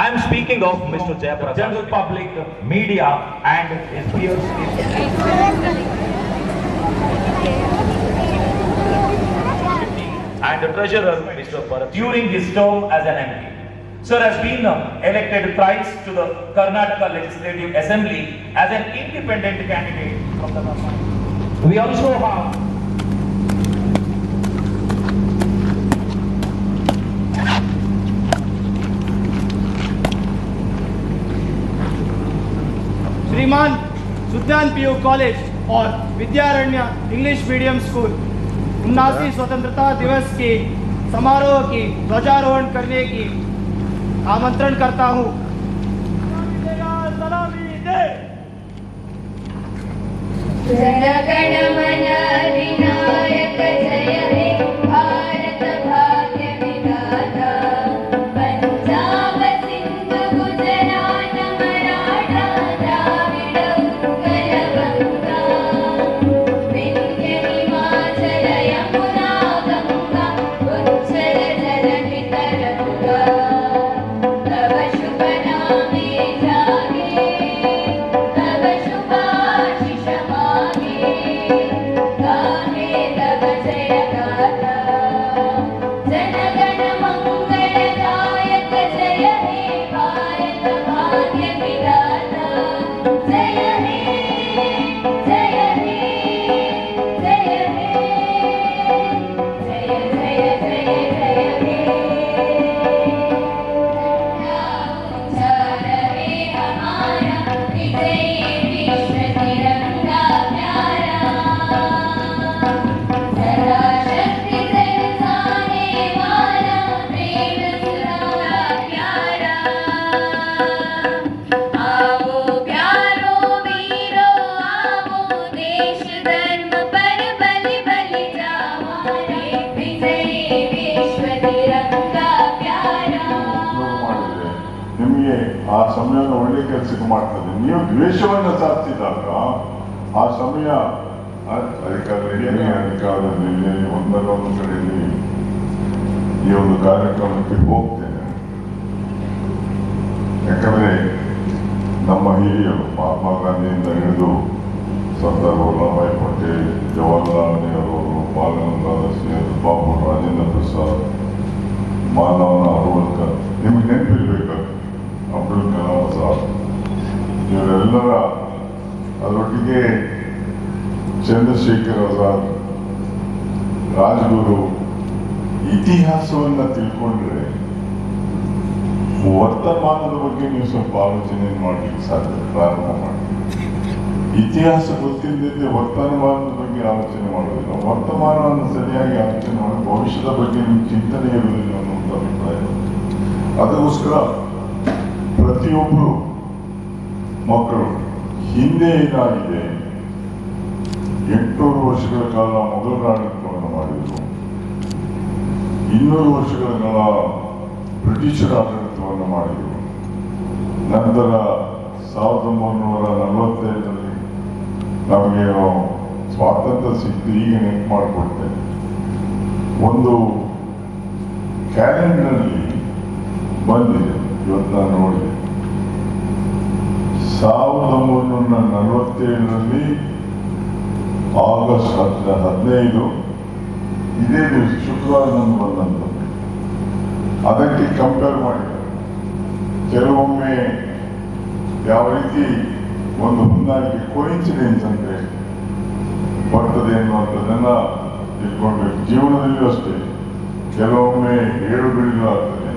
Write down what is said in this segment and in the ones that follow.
I am speaking of Mr. Jayaprakash. General public, media, and his peers. And the treasurer, Mr. Bharat. During his term as an MP, Sir has been elected thrice to the Karnataka Legislative Assembly as an independent candidate from the Karnataka. We also have श्रीमान सुद्यान PU college और Vidyaranya English medium school 79 स्वतंत्रता दिवस की समारोह की ध्वजारोहण करने की आमंत्रण करता हूँ। जनगण मन अधिनायक जय हे भारत भाग्य विधाता पंजाब सिंध गुजरात मराठा द्राविड़ उत्कल गंगा विंध्य हिमाचल यमुना गंगा उच्चल जलधि तरंगा तव शुभ नामे जागे तव शुभाशिष मागे गाहे तव जय गाथा जनगण मंगलदायक जय हे भारत भाग्य विधाता जय हे जय हे जय हे जय जय जय जय हे ऊंचा रहे हमारा विजयी विश्व तिरंगा प्यारा सदा शक्ति बरसाने वाला प्रेम सुरा प्यारा आओ प्यारो वीरो आओ देश धर्म पर बलि बलि जाओ रे विजयी विश्व तिरंगा प्यारा ಮಾಡಿದ್ರೆ ನಿಮಗೆ ಆ ಸಮಯವನ್ನು ಒಳ್ಳೆ ಕೆಲಸಕ್ಕೆ ಮಾಡ್ತದೆ. ನೀವು ದ್ವೇಷವನ್ನು ಸಾಧಿಸಿದಾಗ ಆ ಸಮಯ ಅಧಿಕಾರದಲ್ಲಿ ಒಂದಲ್ಲ ಒಂದು ಕಡೆಯಲ್ಲಿ ಈ ಒಂದು ಕಾರ್ಯಕ್ರಮಕ್ಕೆ ಹೋಗ್ತೇನೆ. ಯಾಕಂದ್ರೆ ನಮ್ಮ ಹಿರಿಯರು ಮಹಾತ್ಮ ಗಾಂಧಿಯಿಂದ ಹಿಡಿದು ಸರ್ದಾರ್ ವಲ್ಲಭಾಯ್ ಪಟೇಲ್, ಜವಾಹರ್ಲಾಲ್ ನೆಹರು, ಬಾಲ ಗಂಗಾಧರ್ ತಿಲಕ್, ಬಾಬು ರಾಜೇಂದ್ರ ಪ್ರಸಾದ್, ಮಾನವನ ಅರ್ವಲ್ಕರ್, ನಿಮಗೆ ನೆನಪಿರ್ಬೇಕು ಅಬ್ದುಲ್ ಕಲಾಂ ಆಜಾದ್, ಇವರೆಲ್ಲರ ಅದರೊಟ್ಟಿಗೆ ಚಂದ್ರಶೇಖರ್ ಆಜಾದ್, ರಾಜ್ಗುರು. ಇತಿಹಾಸವನ್ನ ತಿಳ್ಕೊಂಡ್ರೆ ವರ್ತಮಾನದ ಬಗ್ಗೆ ನೀವು ಸ್ವಲ್ಪ ಆಲೋಚನೆ ಮಾಡಲಿಕ್ಕೆ ಸಾಧ್ಯ. ಪ್ರಾರಂಭ ಮಾಡಿ. ಇತಿಹಾಸ ಗೊತ್ತಿಲ್ಲದೆ ವರ್ತಮಾನದ ಬಗ್ಗೆ ಆಲೋಚನೆ ಮಾಡೋದಿಲ್ಲ. ವರ್ತಮಾನವನ್ನು ಸರಿಯಾಗಿ ಆಲೋಚನೆ ಮಾಡಿ ಭವಿಷ್ಯದ ಬಗ್ಗೆ ನಿಮ್ಮ ಚಿಂತನೆ ಇರುವುದಿಲ್ಲ ಅನ್ನುವಂಥ ಅಭಿಪ್ರಾಯ. ಅದಕ್ಕೋಸ್ಕರ ಪ್ರತಿಯೊಬ್ಬರು ಮಕ್ಕಳು ಹಿಂದೆ ಏನಾಗಿದೆ, 800 ವರ್ಷಗಳ ಕಾಲ ಮೊಘಲರ ಆಡಳಿತವನ್ನು ಮಾಡಿದರು, 200 ವರ್ಷಗಳ ಕಾಲ ಬ್ರಿಟಿಷರ ಆಡಳಿತವನ್ನು ಮಾಡಿದರು. ನಂತರ 1945ರಲ್ಲಿ ನಮಗೆ ಸ್ವಾತಂತ್ರ್ಯ ಸಿಕ್ತು. ಈಗ ನೆನಪು ಮಾಡಿಕೊಡ್ತೇನೆ. ಒಂದು ಕ್ಯಾಲೆಂಡರ್ನಲ್ಲಿ ಬಂದಿದೆ, ಇವತ್ತು ನಾನು ನೋಡಿದೆ. 1947ರಲ್ಲಿ ಆಗಸ್ಟ್ 15 ಇದೇ ದಿವಸ ಶುಕ್ರವಾರ ನಮ್ಗೆ ಬಂದಂಥದ್ದು. ಅದಕ್ಕೆ ಕಂಪೇರ್ ಮಾಡಿದ್ದಾರೆ. ಕೆಲವೊಮ್ಮೆ ಯಾವ ರೀತಿ ಒಂದು ಹೊಂದಾಣಿಕೆ ಕೋಇನ್ಸಿಡೆನ್ಸ್ ಅಂದ್ರೆ ಬರ್ತದೆ ಎನ್ನುವಂಥದ್ದನ್ನ ತಿಳ್ಕೊಳ್ಬೇಕು. ಜೀವನದಲ್ಲೂ ಅಷ್ಟೇ ಕೆಲವೊಮ್ಮೆ ಏಳು ಬೀಳು ಆಗ್ತದೆ.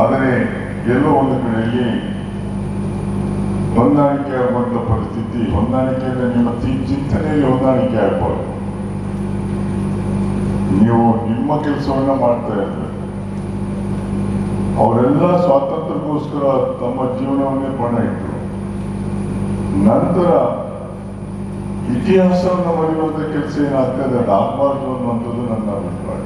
ಆದರೆ ಎಲ್ಲೋ ಒಂದು ಕಡೆಯಲ್ಲಿ ಹೊಂದಾಣಿಕೆ ಆಗುವಂಥ ಪರಿಸ್ಥಿತಿ, ಹೊಂದಾಣಿಕೆಯಿಂದ ನಿಮ್ಮ ಚಿಂತನೆಯಲ್ಲಿ ಹೊಂದಾಣಿಕೆ ಆಗ್ಬಾರ್ದು. ನೀವು ನಿಮ್ಮ ಕೆಲಸವನ್ನ ಮಾಡ್ತಾ ಇರ್ಬೇಕು. ಅವರೆಲ್ಲ ಸ್ವಾತಂತ್ರ್ಯಕ್ಕೋಸ್ಕರ ತಮ್ಮ ಜೀವನವನ್ನೇ ಪಣ ಇಟ್ಟರು. ನಂತರ ಇತಿಹಾಸವನ್ನು ಮರೆಯುವಂಥ ಕೆಲಸ ಏನಾಗ್ತದೆ ಅದು ಆಗಬಾರ್ದು ಅನ್ನುವಂಥದ್ದು ನನ್ನ ಅಭಿಪ್ರಾಯ.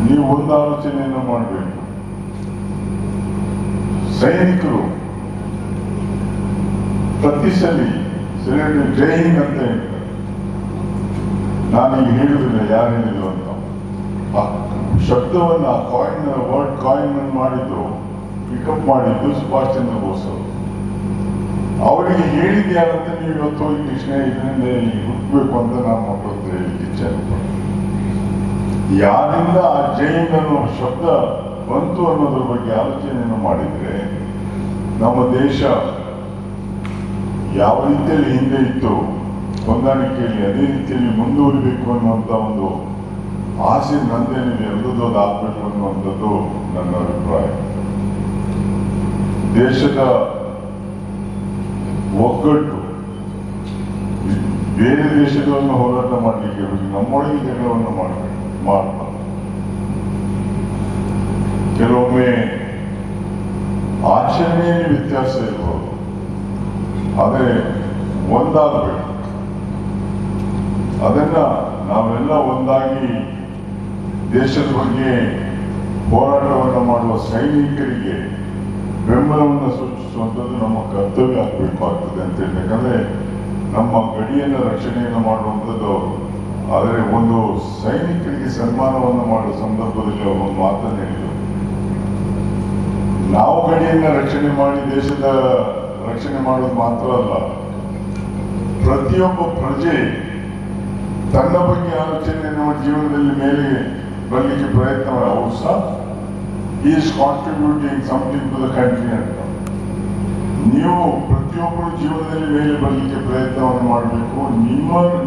ನೀವು ಒಂದು ಆಲೋಚನೆಯನ್ನು ಮಾಡಬೇಕು. ಸೈನಿಕರು ಪ್ರತಿ ಸಲಿ ಜೈ ಹಿಂದ್ ಅಂತ ಹೇಳ್ತಾರೆ. ನಾನೀಗ ಹೇಳುವುದಿಲ್ಲ ಯಾರು ಹೇಳಿದ್ರು ಅಂತ. ಶಬ್ದವನ್ನ ವರ್ಡ್ ಕಾಯಿನ್ ಮಾಡಿದ್ದು ಪಿಕಪ್ ಮಾಡಿದ್ದು ಸುಭಾಷ್ ಚಂದ್ರ ಬೋಸ್ ಅವರು. ಅವರಿಗೆ ಹೇಳಿದ್ದೆ ಯಾರಂತ ನೀವು ಇವತ್ತು ಹೋಗಿ ಕೃಷ್ಣ ಇದರಿಂದ ಹುಟ್ಟಬೇಕು ಅಂತ ನಾನು ಮಕ್ಕಳ ಹತ್ರ ಹೇಳಿಕ್ಕೆ ಇಚ್ಛೆ ಯಾರಿಂದ ಆ ಜೈನ್ ಅನ್ನೋ ಶಬ್ದ ಬಂತು ಅನ್ನೋದ್ರ ಬಗ್ಗೆ ಆಲೋಚನೆಯನ್ನು ಮಾಡಿದ್ರೆ ನಮ್ಮ ದೇಶ ಯಾವ ರೀತಿಯಲ್ಲಿ ಹಿಂದೆ ಇತ್ತು ಹೊಂದಾಣಿಕೆಯಲ್ಲಿ ಅದೇ ರೀತಿಯಲ್ಲಿ ಮುಂದುವರಿಬೇಕು ಅನ್ನುವಂಥ ಒಂದು ಆಸೆ ನಂದೇನಿದೆ ಎಲ್ಲದೂ ಆಗ್ಬೇಕು ಅನ್ನುವಂಥದ್ದು ನನ್ನ ಅಭಿಪ್ರಾಯ. ದೇಶದ ಒಗ್ಗಟ್ಟು ಬೇರೆ ದೇಶಗಳನ್ನು ಹೋರಾಟ ಮಾಡಲಿಕ್ಕೆ ನಮ್ಮೊಳಗೆ ಜಗಳವನ್ನು ಮಾಡ್ತಾರೆ. ಕೆಲವೊಮ್ಮೆ ಆಚರಣೆಯಲ್ಲಿ ವ್ಯತ್ಯಾಸ ಇರ್ಬೋದು, ಆದರೆ ಒಂದಾಗಬೇಕು. ಅದನ್ನ ನಾವೆಲ್ಲ ಒಂದಾಗಿ ದೇಶದ ಬಗ್ಗೆ ಹೋರಾಟವನ್ನು ಮಾಡುವ ಸೈನಿಕರಿಗೆ ಬೆಂಬಲವನ್ನು ಸೂಚಿಸುವಂಥದ್ದು ನಮ್ಮ ಕರ್ತವ್ಯ ಆಗಬೇಕಾಗ್ತದೆ ಅಂತ ಹೇಳಿ. ಯಾಕಂದ್ರೆ ನಮ್ಮ ಗಡಿಯನ್ನು ರಕ್ಷಣೆಯನ್ನು ಮಾಡುವಂಥದ್ದು ಅವರು. ಆದರೆ ಒಂದು ಸೈನಿಕರಿಗೆ ಸನ್ಮಾನವನ್ನು ಮಾಡುವ ಸಂದರ್ಭದಲ್ಲಿ ಅವರು ಒಂದು ಮಾತನ್ನು ಹೇಳಿದರು, ನಾವು ಗಡಿಯನ್ನು ರಕ್ಷಣೆ ಮಾಡಿ ದೇಶದ ರಕ್ಷಣೆ ಮಾಡೋದು ಮಾತ್ರ ಅಲ್ಲ, ಪ್ರತಿಯೊಬ್ಬ ಪ್ರಜೆ ತನ್ನ ಬಗ್ಗೆ ಆಲೋಚನೆಯನ್ನು ಜೀವನದಲ್ಲಿ ಮೇಲೆ ಬರಲಿಕ್ಕೆ ಪ್ರಯತ್ನ ಅವರು ಸಹ is contributing something to the country ಅಂತ. ನೀವು ಪ್ರತಿಯೊಬ್ಬರು ಜೀವನದಲ್ಲಿ ಮೇಲೆ ಬರಲಿಕ್ಕೆ ಪ್ರಯತ್ನವನ್ನು ಮಾಡಬೇಕು.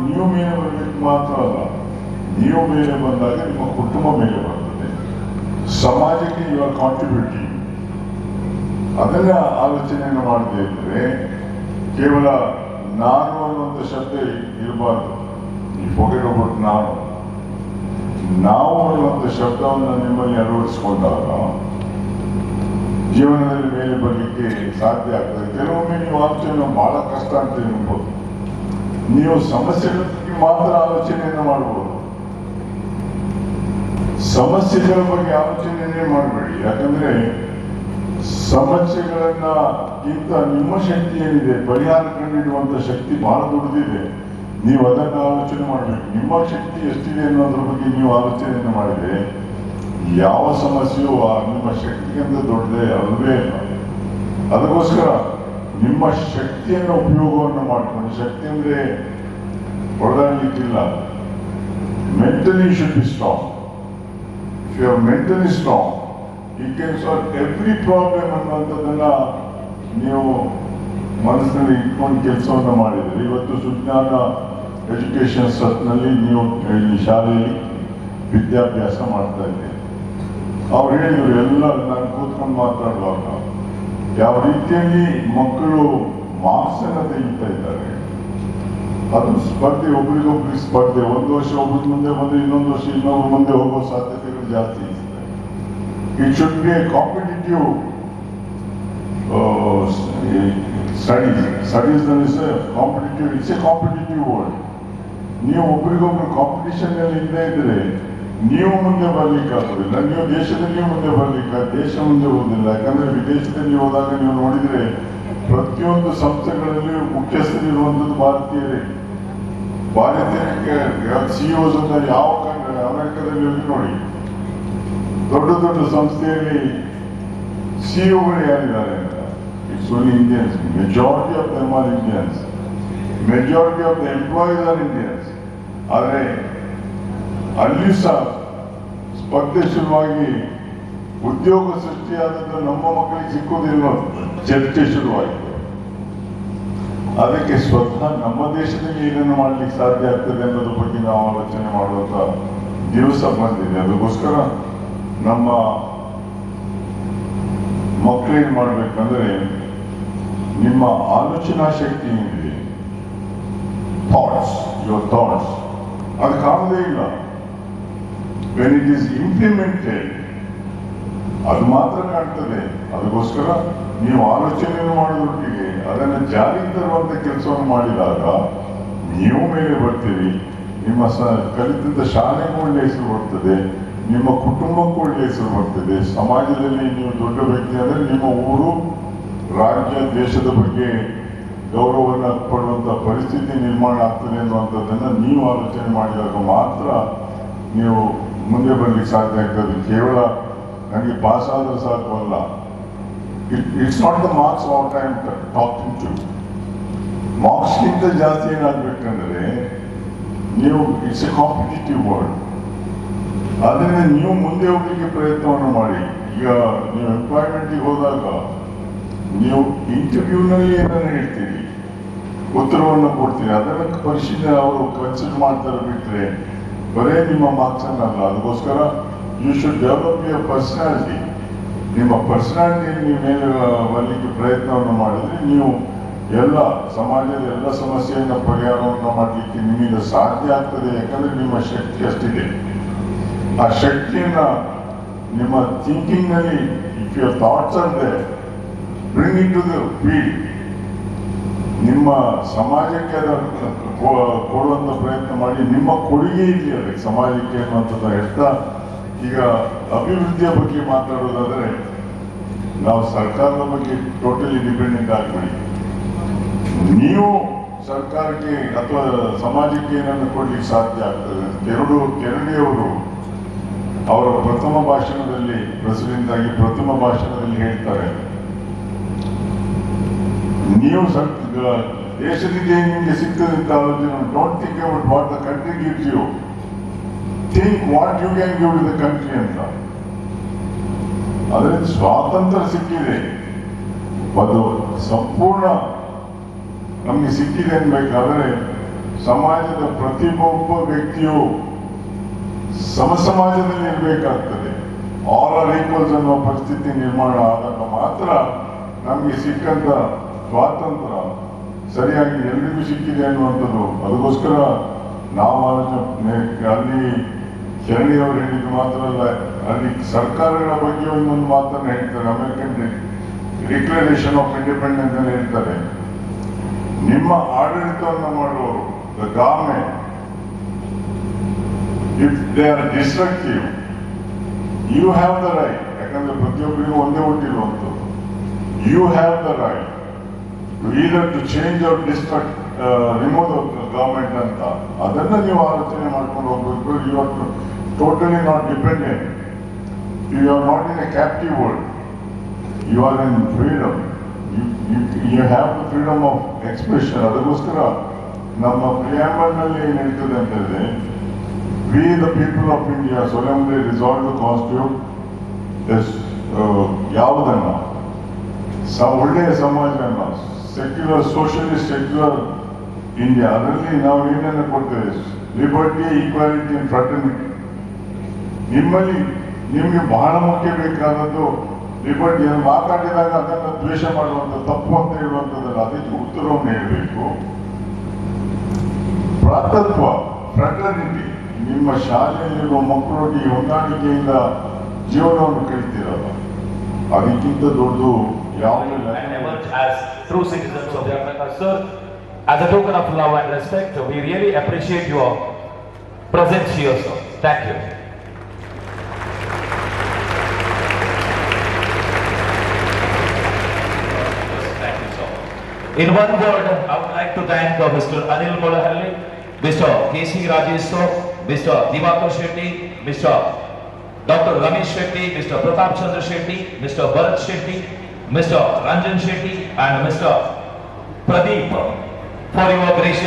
ನೀವು ಮೇಲೆ ಬರಲಿಕ್ಕೆ ಮಾತ್ರ ಅಲ್ಲ, ನೀವು ಮೇಲೆ ಬಂದಾಗ ನಿಮ್ಮ ಕುಟುಂಬ ಮೇಲೆ ಬರ್ತದೆ, ಸಮಾಜಕ್ಕೆ ಯು ಆರ್ ಕಾಂಟ್ರಿಬ್ಯೂಟಿಂಗ್. ಅದನ್ನ ಆಲೋಚನೆಯನ್ನು ಮಾಡದೇ ಇದ್ರೆ ಕೇವಲ ನಾನು ಅನ್ನುವಂಥ ಶಬ್ದ ಇರಬಾರ್ದು. ಈ ಫೋಗೆಟ್ ನಾವು ಅನ್ನುವಂಥ ಶಬ್ದವನ್ನು ನಿಮ್ಮಲ್ಲಿ ಅಳವಡಿಸಿಕೊಂಡಾಗ ಜೀವನದಲ್ಲಿ ಮೇಲೆ ಬರಲಿಕ್ಕೆ ಸಾಧ್ಯ ಆಗ್ತದೆ. ಕೆಲವೊಮ್ಮೆ ನೀವು ಆಲೋಚನೆ ಬಹಳ ಕಷ್ಟ ಅಂತ ಇರ್ಬೋದು. ನೀವು ಸಮಸ್ಯೆಗಳ ಬಗ್ಗೆ ಮಾತ್ರ ಆಲೋಚನೆಯನ್ನು ಮಾಡಬಹುದು, ಸಮಸ್ಯೆಗಳ ಬಗ್ಗೆ ಆಲೋಚನೆಯನ್ನೇ ಮಾಡಬೇಡಿ. ಯಾಕಂದ್ರೆ ಸಮಸ್ಯೆಗಳನ್ನಕ್ಕಿಂತ ನಿಮ್ಮ ಶಕ್ತಿ ಏನಿದೆ, ಪರಿಹಾರ ಕಂಡುಹಿಡುವಂತ ಶಕ್ತಿ ಬಹಳ ದೊಡ್ಡದಿದೆ. ನೀವು ಅದನ್ನು ಆಲೋಚನೆ ಮಾಡಬೇಕು. ನಿಮ್ಮ ಶಕ್ತಿ ಎಷ್ಟಿದೆ ಅನ್ನೋದ್ರ ಬಗ್ಗೆ ನೀವು ಆಲೋಚನೆಯನ್ನು ಮಾಡಿದ್ರೆ ಯಾವ ಸಮಸ್ಯೆಯೂ ನಿಮ್ಮ ಶಕ್ತಿಗಿಂತ ದೊಡ್ಡದೇ ಅಲ್ವೇ ಇಲ್ಲ. ಅದಕ್ಕೋಸ್ಕರ ನಿಮ್ಮ ಶಕ್ತಿಯನ್ನು ಉಪಯೋಗವನ್ನು ಮಾಡಿಕೊಂಡು, ಶಕ್ತಿ ಅಂದ್ರೆ ಹೊಡೆದಾಡಲಿಕ್ಕಿಲ್ಲ, mentally should be strong. If you are mentally strong you can solve every problem ಅನ್ನುವಂಥದ್ದನ್ನ ನೀವು ಮನಸ್ಸಿನಲ್ಲಿ ಇಟ್ಕೊಂಡು ಕೆಲಸವನ್ನು ಮಾಡಿದರೆ ಇವತ್ತು ಸುಜ್ಞಾನ ಎಜುಕೇಶನ್ ಸತ್ನಲ್ಲಿ ನೀವು ಈ ಶಾಲೆಯಲ್ಲಿ ವಿದ್ಯಾಭ್ಯಾಸ ಮಾಡ್ತಾ ಇದ್ದೀರಿ. ಅವ್ರು ಹೇಳಿದ್ರು ಎಲ್ಲ ನಾನು ಕೂತ್ಕೊಂಡು ಮಾತಾಡುವಾಗ ಯಾವ ರೀತಿಯಲ್ಲಿ ಮಕ್ಕಳು ಮಾರ್ಕ್ಸ್ ಅನ್ನು ತೆಗಿತಾ ಇದ್ದಾರೆ. ಅದು ಸ್ಪರ್ಧೆ, ಒಬ್ರಿಗೊಬ್ರಿಗೆ ಸ್ಪರ್ಧೆ. ಒಂದು ವರ್ಷ ಒಬ್ರಿಗೆ ಮುಂದೆ ಬಂದ್ರೆ ಇನ್ನೊಂದು ವರ್ಷ ಇನ್ನೊಬ್ರು ಮುಂದೆ ಹೋಗೋ ಸಾಧ್ಯತೆಗಳು ಜಾಸ್ತಿ ಇದೆ. It should be A competitive studies competitive, it's A competitive world. ನೀವು ಒಬ್ರಿಗೊಬ್ರು ಕಾಂಪಿಟೇಷನ್ ನಲ್ಲಿ ಇಲ್ಲದೆ ಇದ್ರೆ ನೀವು ಮುಂದೆ ಬರ್ಲಿಕ್ಕೆ ಆಗೋದಿಲ್ಲ. ನೀವು ದೇಶದಲ್ಲಿ ಮುಂದೆ ಬರ್ಲಿಕ್ಕೆ, ದೇಶ ಮುಂದೆ ಹೋಗುದಿಲ್ಲ. ಯಾಕಂದ್ರೆ ವಿದೇಶದಲ್ಲಿ ಹೋದಾಗ ನೀವು ನೋಡಿದ್ರೆ ಪ್ರತಿಯೊಂದು ಸಂಸ್ಥೆಗಳಲ್ಲಿ ಮುಖ್ಯಸ್ಥರಿರುವಂಥದ್ದು ಭಾರತೀಯರೇ. ಭಾರತೀಯರಿಗೆ ಸಿಇಒಸ್ ಅಂತ ಯಾವ ಅಮೆರಿಕದಲ್ಲಿ ಹೋಗಿ ನೋಡಿ, ದೊಡ್ಡ ದೊಡ್ಡ ಸಂಸ್ಥೆಯಲ್ಲಿ ಸಿಇಒಗಳು ಯಾರಿದ್ದಾರೆ ಅಂತ, it's only Indians. Majority of them are Indians. Majority of the employees are Indians. ಆದರೆ ಅಲ್ಲಿ ಸಹ ಸ್ಪರ್ಧೆ ಶುರುವಾಗಿ ಉದ್ಯೋಗ ಸೃಷ್ಟಿಯಾದದ್ದು ನಮ್ಮ ಮಕ್ಕಳಿಗೆ ಸಿಕ್ಕುವುದಿಲ್ಲ ಚರ್ಚೆ ಶುರುವಾಯಿತು. ಅದಕ್ಕೆ ಸ್ವತಃ ನಮ್ಮ ದೇಶದಲ್ಲಿ ಏನನ್ನು ಮಾಡಲಿಕ್ಕೆ ಸಾಧ್ಯ ಆಗ್ತದೆ ಅನ್ನೋದ್ರ ಬಗ್ಗೆ ನಾವು ಆಲೋಚನೆ ಮಾಡುವಂತ ದಿವಸ ಬಂದಿದೆ. ಅದಕ್ಕೋಸ್ಕರ ನಮ್ಮ ಮಕ್ಕಳೇನ್ ಮಾಡ್ಬೇಕಂದ್ರೆ ನಿಮ್ಮ ಆಲೋಚನಾ ಶಕ್ತಿ ಏನಿದೆ, ಥಾಟ್ಸ್, ಯುವರ್ ಥಾಟ್ಸ್, ಅದು ಕಾಣದೇ ಇಲ್ಲ. ವೆನ್ ಇಟ್ ಈಸ್ ಇಂಪ್ಲಿಮೆಂಟೆಡ್ ಅದು ಮಾತ್ರ ಕಾಣ್ತದೆ. ಅದಕ್ಕೋಸ್ಕರ ನೀವು ಆಲೋಚನೆಯನ್ನು ಮಾಡೋದೊಟ್ಟಿಗೆ ಅದನ್ನು ಜಾರಿಗೆ ತರುವಂತ ಕೆಲಸವನ್ನು ಮಾಡಿದಾಗ ನೀವು ಮೇಲೆ ಬರ್ತೀರಿ. ನಿಮ್ಮ ಕಲಿತಂತ ಶಾಲೆಗೂ ಒಳ್ಳೆ ಹೆಸರು ಬರ್ತದೆ, ನಿಮ್ಮ ಕುಟುಂಬಕ್ಕೂ ಒಳ್ಳೆ ಹೆಸರು ಬರ್ತದೆ. ಸಮಾಜದಲ್ಲಿ ನೀವು ದೊಡ್ಡ ವ್ಯಕ್ತಿ ಅಂದರೆ ನಿಮ್ಮ ಊರು, ರಾಜ್ಯ, ದೇಶದ ಬಗ್ಗೆ ಗೌರವವನ್ನು ಪಡುವಂತ ಪರಿಸ್ಥಿತಿ ನಿರ್ಮಾಣ ಆಗ್ತದೆ ಅನ್ನುವಂಥದ್ದನ್ನು ನೀವು ಆಲೋಚನೆ ಮಾಡಿದಾಗ ಮಾತ್ರ ನೀವು ಮುಂದೆ ಬರ್ಲಿಕ್ಕೆ ಸಾಧ್ಯ ಆಗ್ತದೆ. ಕೇವಲ ನನಗೆ ಪಾಸ್ ಆದ್ರೆ ಸಾಕು ಅಲ್ಲ. It's not the marks what I am talking to. ಮಾರ್ಕ್ಸ್ಗಿಂತ ಜಾಸ್ತಿ ಏನಾಗಬೇಕಂದ್ರೆ ನೀವು ಇಟ್ಸ್ ಎ ಕಾಂಪಿಟೇಟಿವ್ ವರ್ಲ್ಡ್. ಅದರಿಂದ ನೀವು ಮುಂದೆ ಹೋಗ್ಲಿಕ್ಕೆ ಪ್ರಯತ್ನವನ್ನು ಮಾಡಿ. ಈಗ ನೀವು ಎಂಪ್ಲಾಯ್ಮೆಂಟಿಗೆ ಹೋದಾಗ ನೀವು ಇಂಟರ್ವ್ಯೂನಲ್ಲಿ ಏನನ್ನು ಹೇಳ್ತೀರಿ, ಉತ್ತರವನ್ನು ಕೊಡ್ತೀರಿ, ಅದನ್ನು ಪರಿಶೀಲನೆ ಅವರು ಕನ್ಸಿಡರ್ ಮಾಡ್ತಾರೆ ಬಿಟ್ಟರೆ ಬರೇ ನಿಮ್ಮ ಮಾರ್ಕ್ಸ್ ಅನ್ನಲ್ಲ. ಅದಕ್ಕೋಸ್ಕರ you should develop your personality. ನಿಮ್ಮ ಪರ್ಸನಾಲಿಟಿ ನೀವು ಮೇಲೆ ಬರಲಿಕ್ಕೆ ಪ್ರಯತ್ನವನ್ನು ಮಾಡಿದ್ರೆ ನೀವು ಎಲ್ಲ ಸಮಾಜದ ಎಲ್ಲ ಸಮಸ್ಯೆಯನ್ನು ಪರಿಹಾರವನ್ನು ಮಾಡಲಿಕ್ಕೆ ನಿಮ್ಮಿಂದ ಸಾಧ್ಯ ಆಗ್ತದೆ. ಯಾಕಂದ್ರೆ ನಿಮ್ಮ ಶಕ್ತಿ ಅಷ್ಟಿದೆ. ಆ ಶಕ್ತಿಯನ್ನ ನಿಮ್ಮ ಥಿಂಕಿಂಗ್ ನಲ್ಲಿ, if your thoughts are there, bring it to the field. ನಿಮ್ಮ ಸಮಾಜಕ್ಕೆ ಅದನ್ನು ಕೊಡುವಂತ ಪ್ರಯತ್ನ ಮಾಡಿ. ನಿಮ್ಮ ಕೊಡುಗೆ ಇದೆಯಲ್ಲ ಅದಕ್ಕೆ ಸಮಾಜಕ್ಕೆ ಅನ್ನುವಂಥದ್ದು ಹೇಳ್ತಾ, ಈಗ ಅಭಿವೃದ್ಧಿಯ ಬಗ್ಗೆ ಮಾತಾಡೋದಾದ್ರೆ ನಾವು ಸರ್ಕಾರದ ಬಗ್ಗೆ ಟೋಟಲಿ ಡಿಪೆಂಡೆಂಟ್ ಆಗಬೇಡಿ. ನೀವು ಸರ್ಕಾರಕ್ಕೆ ಅಥವಾ ಸಮಾಜಕ್ಕೆ ಏನನ್ನು ಕೊಡ್ಲಿಕ್ಕೆ ಸಾಧ್ಯ ಆಗ್ತದೆ. ಕೆರಡಿಯವರು ಅವರ ಪ್ರಥಮ ಭಾಷಣದಲ್ಲಿ, ಪ್ರೆಸಿಡೆಂಟ್ ಆಗಿ ಪ್ರಥಮ ಭಾಷಣದಲ್ಲಿ ಹೇಳ್ತಾರೆ, ನೀವು ದೇಶದಿಂದ ನಿಮಗೆ ಸಿಗ್ತದೆ ಅಂತ ಆಲೋಚನೆ, don't think about what the country gives you, think what you can give to the country ಅಂತ. ಅದರಿಂದ ಸ್ವಾತಂತ್ರ್ಯ ಸಿಕ್ಕಿದೆ, ಅದು ಸಂಪೂರ್ಣ ನಮಗೆ ಸಿಕ್ಕಿದೆ ಅನ್ಬೇಕಾದ್ರೆ ಸಮಾಜದ ಪ್ರತಿಯೊಬ್ಬ ವ್ಯಕ್ತಿಯು ಸಮಾಜದಲ್ಲಿ ಇರಬೇಕಾಗ್ತದೆ. ಆಲ್ ಆರ್ ಈಕ್ವಲ್ಸ್ ಅನ್ನೋ ಪರಿಸ್ಥಿತಿ ನಿರ್ಮಾಣ ಆದಾಗ ಮಾತ್ರ ನಮಗೆ ಸಿಕ್ಕಂತ ಸ್ವಾತಂತ್ರ್ಯ ಸರಿಯಾಗಿ ಎಲ್ರಿಗೂ ಸಿಕ್ಕಿದೆ ಅನ್ನುವಂಥದ್ದು. ಅದಕ್ಕೋಸ್ಕರ ನಾವು ಅಲ್ಲಿ ಶರಣಿಯವರು ಹೇಳಿದ್ದು ಮಾತ್ರ ಅಲ್ಲ, ಅಲ್ಲಿ ಸರ್ಕಾರಗಳ ಬಗ್ಗೆ ಒಂದೊಂದು ಮಾತನ್ನು ಹೇಳ್ತಾರೆ. ಅಮೆರಿಕನ್ ಡಿಕ್ಲರೇಷನ್ ಆಫ್ ಇಂಡಿಪೆಂಡೆನ್ಸ್ ಅಲ್ಲಿ ಹೇಳ್ತಾರೆ, ನಿಮ್ಮ ಆಡಳಿತವನ್ನು ಮಾಡುವವರು, the government, if they are destructive, you have the right. ಯಾಕಂದ್ರೆ ಪ್ರತಿಯೊಬ್ಬರಿಗೂ ಒಂದೇ ಹುಟ್ಟಿರುವಂಥದ್ದು. You have the right to either to change or destruct, remove the government ಅಂತ. ಅದನ್ನ ನೀವು ಆಲೋಚನೆ ಮಾಡ್ಕೊಂಡು ಹೋಗ್ಬೇಕು. You are totally not dependent. You are not in a captive world. You are in freedom. You have the freedom of expression. ಅದಕ್ಕೋಸ್ಕರ ನಮ್ಮ preamble ನಲ್ಲಿ ಏನ್ ಹೇಳ್ತದೆ ಅಂತ ಹೇಳಿದ್ರೆ, we the people of India solemnly resolve to constitute ಯಾವುದನ್ನ ಒಳ್ಳೆಯ ಸಮಾಜವನ್ನ, ಸೆಕ್ಯುಲರ್ ಸೋಷಿಯಲಿಸ್ಟ್ ಸೆಕ್ಯುಲರ್ ಇಂಡಿಯಾ, ಅದರಲ್ಲಿ ನಾವು ಏನನ್ನು ಕೊಡ್ತೇವೆ, ಲಿಬರ್ಟಿ, ಈಕ್ವಾಲಿಟಿ ಅಂಡ್ ಫ್ರಾಟರ್ನಿಟಿ. ನಿಮಗೆ ಬಹಳ ಮುಖ್ಯ ಬೇಕಾದದ್ದು ಲಿಬರ್ಟಿ. ಮಾತಾಡಿದಾಗ ಅದನ್ನು ದ್ವೇಷ ಮಾಡುವಂತ, ತಪ್ಪು ಅಂತ ಹೇಳುವಂಥದ್ದಲ್ಲ, ಅದಕ್ಕೆ ಉತ್ತರವನ್ನು ಹೇಳಬೇಕು. ಭ್ರಾತೃತ್ವ, ಫ್ರಾಟರ್ನಿಟಿ, ನಿಮ್ಮ ಶಾಲೆಯಲ್ಲಿರುವ ಮಕ್ಕಳೊಟ್ಟಿಗೆ ಹೊಂದಾಣಿಕೆಯಿಂದ ಜೀವನವನ್ನು ಕಳಿತೀರಲ್ಲ, ಅದಕ್ಕಿಂತ ದೊಡ್ಡದು ಯಾವುದಿಲ್ಲ. And emerge as true citizens of their country. Sir, as a token of love and respect, we really appreciate your presence here, sir. Thank you. Thank you, sir. In one word, I would like to thank Mr. Anil Molahalli, Mr. K.C. Rajesh, sir, Mr. Divakar Shetty, Mr. Dr. Ramesh Shetty, Mr. Pratap Chandra Shetty, Mr. Bharat Shetty, Mr. Ranjan Shetty and Mr. Pradeep for your gracious